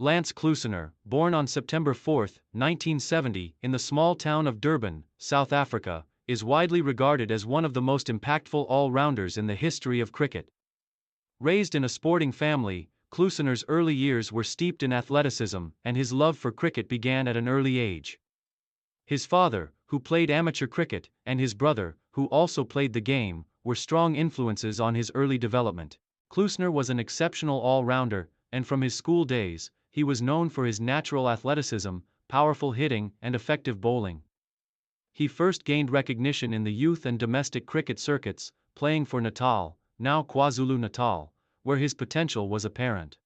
Lance Klusener, born on September 4, 1970, in the small town of Durban, South Africa, is widely regarded as one of the most impactful all-rounders in the history of cricket. Raised in a sporting family, Klusener's early years were steeped in athleticism, and his love for cricket began at an early age. His father, who played amateur cricket, and his brother, who also played the game, were strong influences on his early development. Klusener was an exceptional all-rounder, and from his school days, he was known for his natural athleticism, powerful hitting, and effective bowling. He first gained recognition in the youth and domestic cricket circuits, playing for Natal, now KwaZulu-Natal, where his potential was apparent.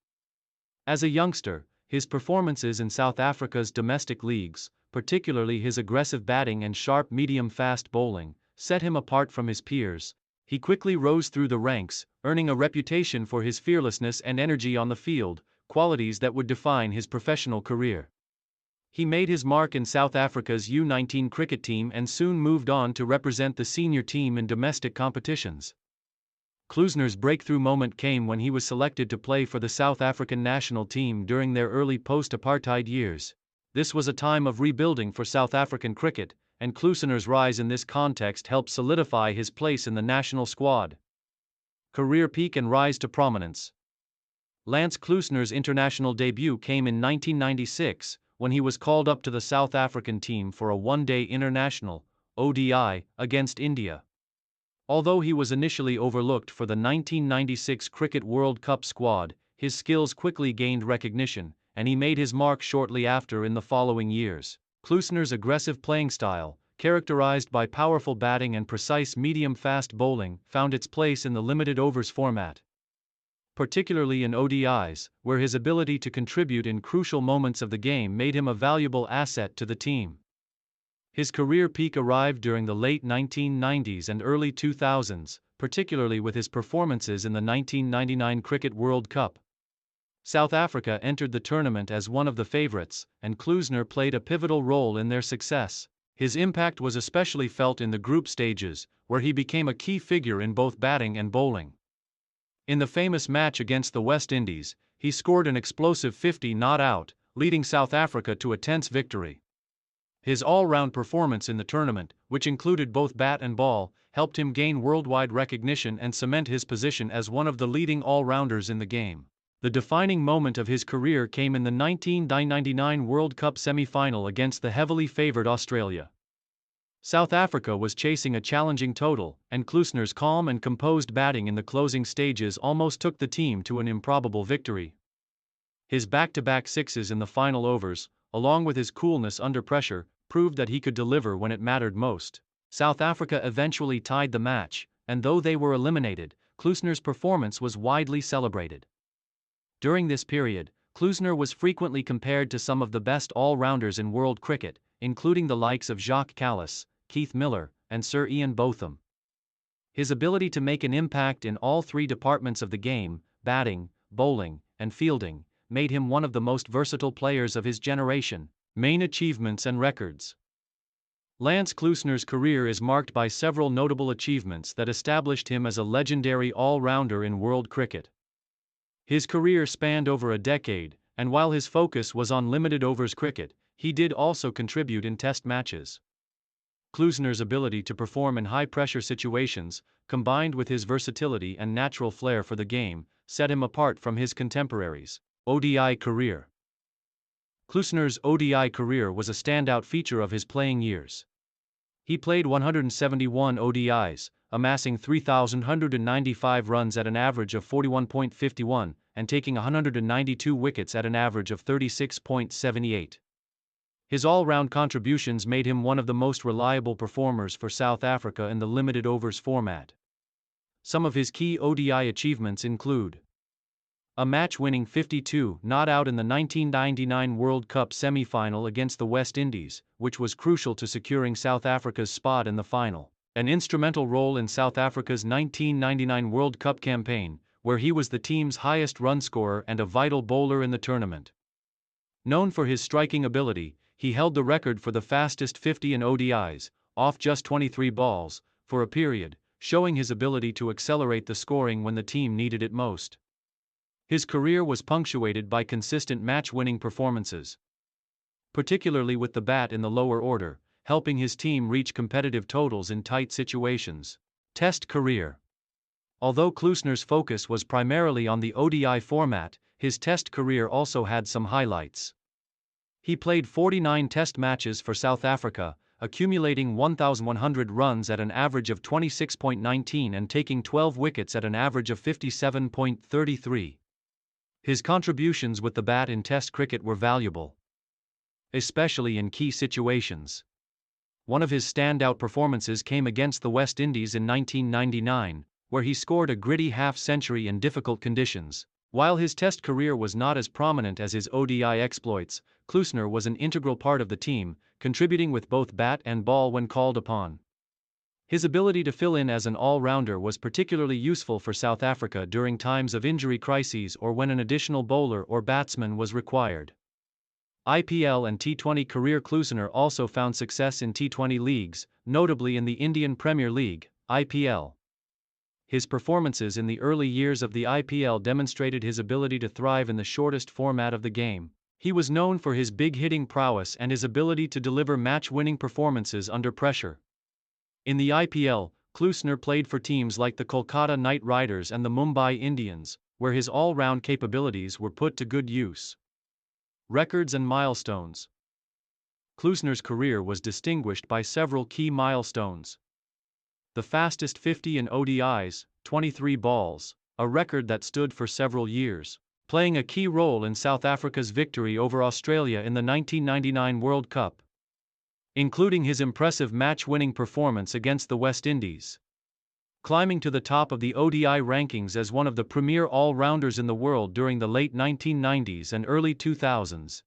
As a youngster, his performances in South Africa's domestic leagues, particularly his aggressive batting and sharp medium-fast bowling, set him apart from his peers. He quickly rose through the ranks, earning a reputation for his fearlessness and energy on the field, qualities that would define his professional career. He made his mark in South Africa's U19 cricket team and soon moved on to represent the senior team in domestic competitions. Klusener's breakthrough moment came when he was selected to play for the South African national team during their early post-apartheid years. This was a time of rebuilding for South African cricket, and Klusener's rise in this context helped solidify his place in the national squad. Career peak and rise to prominence. Lance Klusener's international debut came in 1996, when he was called up to the South African team for a one-day international, ODI, against India. Although he was initially overlooked for the 1996 Cricket World Cup squad, his skills quickly gained recognition, and he made his mark shortly after in the following years. Klusener's aggressive playing style, characterized by powerful batting and precise medium-fast bowling, found its place in the limited overs format. Particularly in ODIs, where his ability to contribute in crucial moments of the game made him a valuable asset to the team. His career peak arrived during the late 1990s and early 2000s, particularly with his performances in the 1999 Cricket World Cup. South Africa entered the tournament as one of the favorites, and Klusener played a pivotal role in their success. His impact was especially felt in the group stages, where he became a key figure in both batting and bowling. In the famous match against the West Indies, he scored an explosive 50 not out, leading South Africa to a tense victory. His all-round performance in the tournament, which included both bat and ball, helped him gain worldwide recognition and cement his position as one of the leading all-rounders in the game. The defining moment of his career came in the 1999 World Cup semi-final against the heavily favored Australia. South Africa was chasing a challenging total, and Klusener's calm and composed batting in the closing stages almost took the team to an improbable victory. His back-to-back sixes in the final overs, along with his coolness under pressure, proved that he could deliver when it mattered most. South Africa eventually tied the match, and though they were eliminated, Klusener's performance was widely celebrated. During this period, Klusener was frequently compared to some of the best all-rounders in world cricket, including the likes of Jacques Kallis, Keith Miller, and Sir Ian Botham. His ability to make an impact in all three departments of the game, batting, bowling, and fielding, made him one of the most versatile players of his generation. Main achievements and records. Lance Klusener's career is marked by several notable achievements that established him as a legendary all-rounder in world cricket. His career spanned over a decade, and while his focus was on limited overs cricket, he did also contribute in test matches. Klusener's ability to perform in high-pressure situations, combined with his versatility and natural flair for the game, set him apart from his contemporaries. ODI career. Klusener's ODI career was a standout feature of his playing years. He played 171 ODIs, amassing 3,195 runs at an average of 41.51, and taking 192 wickets at an average of 36.78. His all-round contributions made him one of the most reliable performers for South Africa in the limited overs format. Some of his key ODI achievements include a match-winning 52 not out in the 1999 World Cup semi-final against the West Indies, which was crucial to securing South Africa's spot in the final. An instrumental role in South Africa's 1999 World Cup campaign, where he was the team's highest run scorer and a vital bowler in the tournament. Known for his striking ability, he held the record for the fastest 50 in ODIs, off just 23 balls, for a period, showing his ability to accelerate the scoring when the team needed it most. His career was punctuated by consistent match-winning performances, particularly with the bat in the lower order, helping his team reach competitive totals in tight situations. Test career. Although Klusener's focus was primarily on the ODI format, his Test career also had some highlights. He played 49 Test matches for South Africa, accumulating 1,100 runs at an average of 26.19 and taking 12 wickets at an average of 57.33. His contributions with the bat in Test cricket were valuable, especially in key situations. One of his standout performances came against the West Indies in 1999, where he scored a gritty half-century in difficult conditions. While his Test career was not as prominent as his ODI exploits, Klusener was an integral part of the team, contributing with both bat and ball when called upon. His ability to fill in as an all-rounder was particularly useful for South Africa during times of injury crises or when an additional bowler or batsman was required. IPL and T20 career. Klusener also found success in T20 leagues, notably in the Indian Premier League, IPL. His performances in the early years of the IPL demonstrated his ability to thrive in the shortest format of the game. He was known for his big-hitting prowess and his ability to deliver match-winning performances under pressure. In the IPL, Klusener played for teams like the Kolkata Knight Riders and the Mumbai Indians, where his all-round capabilities were put to good use. Records and milestones. Klusener's career was distinguished by several key milestones. The fastest 50 in ODIs, 23 balls, a record that stood for several years, playing a key role in South Africa's victory over Australia in the 1999 World Cup, including his impressive match-winning performance against the West Indies. Climbing to the top of the ODI rankings as one of the premier all-rounders in the world during the late 1990s and early 2000s.